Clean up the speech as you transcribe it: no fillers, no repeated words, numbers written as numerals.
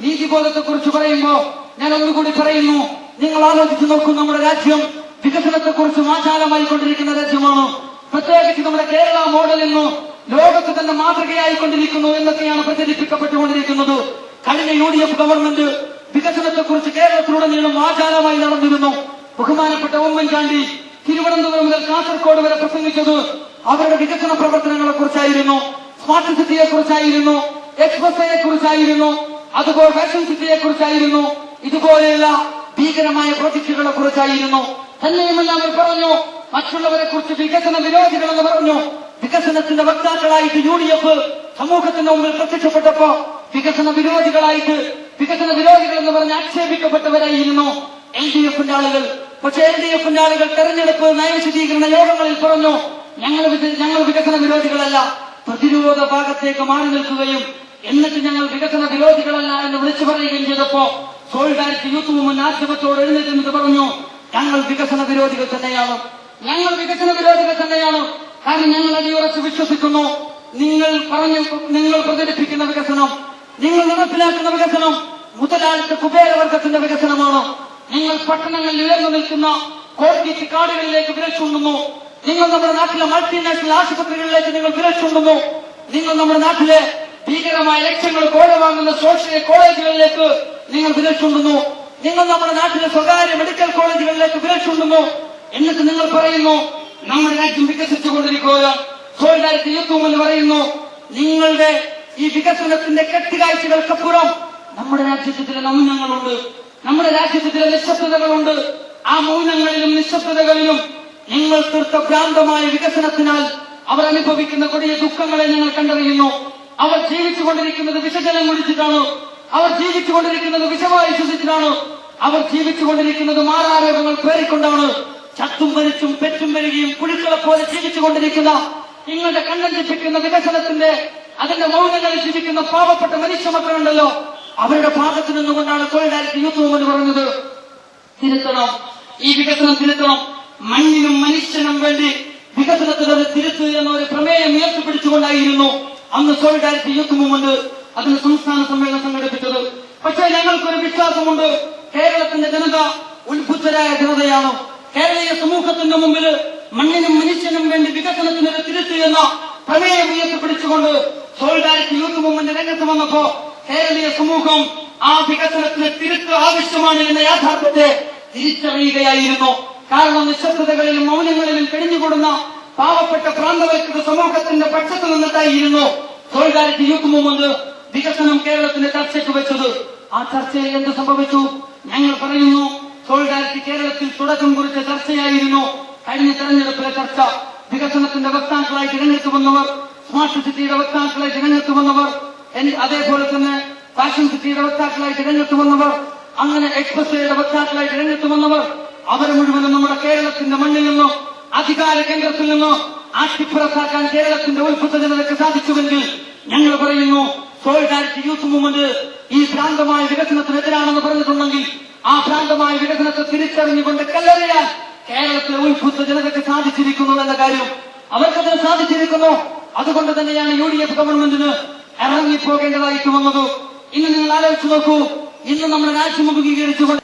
നീതിബോധത്തെക്കുറിച്ച് പറയുമ്പോൾ ഞാൻ ഒന്നുകൂടി പറയുന്നു, നിങ്ങൾ ആലോചിച്ച് നോക്കൂ, നമ്മുടെ രാജ്യം വികസനത്തെക്കുറിച്ച് വാചാലമായിക്കൊണ്ടിരിക്കുന്ന രാജ്യമാണ്. പ്രത്യേകിച്ച് നമ്മുടെ കേരള മോഡൽ ഇന്ന് ലോകത്ത് തന്നെ മാതൃകയായിക്കൊണ്ടിരിക്കുന്നു എന്നൊക്കെയാണ് പ്രചരിപ്പിക്കപ്പെട്ടുകൊണ്ടിരിക്കുന്നത്. കഴിഞ്ഞ UDF ഗവൺമെന്റ് വികസനത്തെക്കുറിച്ച് കേരളത്തിലുടനീളം വാചാലമായി നടന്നിരുന്നു. ബഹുമാനപ്പെട്ട ഉമ്മൻചാണ്ടി തിരുവനന്തപുരം മുതൽ കാസർഗോഡ് വരെ പ്രസംഗിച്ചത് അവരുടെ വികസന പ്രവർത്തനങ്ങളെ കുറിച്ചായിരുന്നു, സ്മാർട്ട് സിറ്റിയെ കുറിച്ചായിരുന്നു, എക്സ്പ്രസ് വേയെ കുറിച്ചായിരുന്നു, അതുപോലെ ഫാഷൻ സിറ്റിയെ കുറിച്ചായിരുന്നു, ഇതുപോലെയുള്ള ഭീകരമായ പ്രോജക്റ്റുകളെ കുറിച്ചായിരുന്നു. തന്നെയുമല്ല അവർ പറഞ്ഞു, മറ്റുള്ളവരെ കുറിച്ച് വികസന വിരോധികളെന്ന് പറഞ്ഞു. വികസനത്തിന്റെ വക്താക്കളായിട്ട് UDF സമൂഹത്തിന്റെ മുമ്പിൽ പ്രത്യക്ഷപ്പെട്ടപ്പോ വികസന വിരോധികൾ എന്ന് പറഞ്ഞ് ആക്ഷേപിക്കപ്പെട്ടവരായിരുന്നു LDFന്റെ ആളുകൾ. പക്ഷെ LDFന്റെ ആളുകൾ തെരഞ്ഞെടുപ്പ് നയവിശദീകരണ യോഗങ്ങളിൽ പറഞ്ഞു, ഞങ്ങൾ വികസന വിരോധികളല്ല, പ്രതിരോധ ഭാഗത്തേക്ക് മാറി നിൽക്കുകയും എന്നിട്ട് ഞങ്ങൾ വികസന വിരോധികളല്ല എന്ന് വിളിച്ചു പറയുകയും ചെയ്തപ്പോ സോളിഡാരിറ്റി യൂത്ത് മൂവ്മെന്റ് ആക്ഷേപത്തോട് എഴുന്നേറ്റ് പറഞ്ഞു, ഞങ്ങൾ വികസന വിരോധികൾ തന്നെയാണ്. കാരണം ഞങ്ങൾ അടിയുറച്ച് വിശ്വസിക്കുന്നു, നിങ്ങൾ പ്രചരിപ്പിക്കുന്ന വികസനം, നിങ്ങൾ നടപ്പിലാക്കുന്ന വികസനം മുതലാളിത്ത കുബേരവർഗത്തിന്റെ വികസനമാണ്. നിങ്ങൾ പട്ടണങ്ങളിൽ ഉയർന്നു നിൽക്കുന്ന കോൺക്രീറ്റ് കാടുകളിലേക്ക് വിരൽ ചൂണ്ടുന്നു. നിങ്ങൾ നമ്മുടെ നാട്ടിലെ മൾട്ടിനാഷണൽ ആശുപത്രികളിലേക്ക് നിങ്ങൾ വിരൽ ചൂണ്ടുന്നു. നിങ്ങൾ നമ്മുടെ നാട്ടിലെ ഭീകരമായ ലക്ഷ്യങ്ങൾ കോഴ വാങ്ങുന്ന സോഷ്യൽ കോളേജുകളിലേക്ക് നിങ്ങൾ വിരൽ ചൂണ്ടുന്നു. നിങ്ങൾ നമ്മുടെ നാട്ടിലെ സ്വകാര്യ മെഡിക്കൽ കോളേജുകളിലേക്ക് വിരൽ ചൂണ്ടുന്നു. എന്നിട്ട് നിങ്ങൾ പറയുന്നു, നമ്മുടെ രാജ്യം വികസിച്ചുകൊണ്ടിരിക്കുകയാണ്. സോളിഡാരിറ്റി യൂത്ത് മൂവ്മെന്റ് പറയുന്നു, നിങ്ങളുടെ ഈ വികസനത്തിന്റെ കെട്ടുകാഴ്ചകൾക്കപ്പുറം നമ്മുടെ രാജ്യത്ത് ചില മൗനങ്ങളുണ്ട്, നമ്മുടെ രാജ്യത്ത് ചില നിശബ്ദതകളുണ്ട്. ആ മൗനങ്ങളിലും നിശബ്ദതകളിലും നിങ്ങൾ തീർത്ത ഭ്രാന്തമായ വികസനത്തിനാൽ അവർ അനുഭവിക്കുന്ന കൊടിയ ദുഃഖങ്ങളെ ഞങ്ങൾ കണ്ടറിയുന്നു. അവർ ജീവിച്ചുകൊണ്ടിരിക്കുന്നത് വിഷജലം കുടിച്ചിട്ടാണ്, അവർ ജീവിച്ചുകൊണ്ടിരിക്കുന്നത് വിഷമായി ശ്വസിച്ചിട്ടാണ്, അവർ ജീവിച്ചുകൊണ്ടിരിക്കുന്നത് മാറാരോഗങ്ങൾ പേറിക്കൊണ്ടാണ്. ചത്തും മരിച്ചും പെറ്റും വരികയും പുഴുക്കളെ പോലെ ജീവിച്ചുകൊണ്ടിരിക്കുന്ന നിങ്ങളുടെ കണ്ണഞ്ചിപ്പിക്കുന്ന വികസനത്തിന്റെ അതിന്റെ മൗനങ്ങളിൽ ജീവിക്കുന്ന പാവപ്പെട്ട മനുഷ്യ മക്കളുണ്ടല്ലോ, അവരുടെ ഭാഗത്തു നിന്നുകൊണ്ടാണ് സോളിഡാരിറ്റി യൂത്ത് മൂവ്മെന്റ് പറഞ്ഞത്, തിരുത്തണം, ഈ വികസനം തിരുത്തണം, മണ്ണിനും മനുഷ്യനും വേണ്ടി വികസനത്തിൽ അത് തിരുത്തുക എന്ന ഒരു പ്രമേയം ഉയർത്തിപ്പിടിച്ചുകൊണ്ടായിരുന്നു അന്ന് സോളിഡാരിറ്റി യൂത്ത് മൂവ്മെന്റ് അതിന് സംസ്ഥാന സമ്മേളനം സംഘടിപ്പിച്ചത്. പക്ഷേ ഞങ്ങൾക്കൊരു വിശ്വാസമുണ്ട്, കേരളത്തിന്റെ ജനത ഉത്ഭുതരായ ജനതയാണ്. കേരളീയ സമൂഹത്തിന്റെ മുമ്പിൽ മണ്ണിനും മനുഷ്യനും വേണ്ടി വികസനത്തിന് തിരുത്തുക എന്ന പ്രമേയം ഉയർത്തിപ്പിടിച്ചുകൊണ്ട് സോളിഡാരിറ്റി യൂത്ത് മൂവ്മെന്റ് രംഗത്ത് വന്നപ്പോ കേരളീയ സമൂഹം ആ വികസനത്തിന് തിരുത്ത് ആവശ്യമാണ് എന്ന യാഥാർത്ഥ്യത്തെ തിരിച്ചറിയുകയായിരുന്നു. കാരണം നിശബ്ദതകളിലും മൗനങ്ങളിലും കഴിഞ്ഞുകൂടുന്ന പാവപ്പെട്ട പ്രാന്തവൽക്കൃത സമൂഹത്തിന്റെ പക്ഷത്ത് നിന്നിട്ടായിരുന്നു സോളിഡാരിറ്റി യൂത്ത് മൂവ്മെന്റ് വികസനം കേരളത്തിന്റെ ചർച്ചയ്ക്ക് വെച്ചത്. ആ ചർച്ചയിൽ എന്ത് സംഭവിച്ചു? ഞങ്ങൾ പറയുന്നു, സോളിഡാരിറ്റി കേരളത്തിൽ തുടക്കം കുറിച്ച ചർച്ചയായിരുന്നു കഴിഞ്ഞ തെരഞ്ഞെടുപ്പിലെ ചർച്ച. വികസനത്തിന്റെ വക്താക്കളായിട്ട് രംഗത്ത് വന്നവർ, സ്മാർട്ട് സിറ്റിയുടെ വക്താക്കളായിട്ട് രംഗത്ത് വന്നവർ, അതേപോലെ തന്നെ ഫാഷൻ സിറ്റിയുടെ വക്താക്കളായിട്ട് രംഗത്ത് വന്നവർ, അങ്ങനെ എക്സ്പ്രസ് വേയുടെ വക്താക്കളായിട്ട് രംഗത്ത് വന്നവർ, അവർ മുഴുവനും നമ്മുടെ കേരളത്തിന്റെ മണ്ണിൽ നിന്നോ അധികാര കേന്ദ്രത്തിൽ നിന്നോ ആട്ടിപ്പുറത്താക്കാൻ കേരളത്തിന്റെ ഉത്ഭുത ജനതയ്ക്ക് സാധിച്ചുവെങ്കിൽ ഞങ്ങൾ പറയുന്നു, സോളിഡാരിറ്റി യൂത്ത് മൂവ്മെന്റ് ഈ ഭ്രാന്തമായ വികസനത്തിനെതിരാണെന്ന് പറഞ്ഞിട്ടുണ്ടെങ്കിൽ ആ ഭ്രാന്തമായ വികസനത്തെ തിരിച്ചറിഞ്ഞുകൊണ്ട് കല്ലെറിയാൻ കേരളത്തിലെ ഉത്ഭുത ജനതയ്ക്ക് സാധിച്ചിരിക്കുന്നു എന്ന കാര്യം അവർക്കതിന് സാധിച്ചിരിക്കുന്നു. അതുകൊണ്ട് തന്നെയാണ് UDF ഗവൺമെന്റിന് ഇറങ്ങിപ്പോകേണ്ടതായിട്ട് വന്നത്. ഇന്ന് നിങ്ങൾ ആലോചിച്ചു നോക്കൂ, ഇന്ന് നമ്മുടെ രാജ്യം അഭിമുഖീകരിച്ചുകൊണ്ട്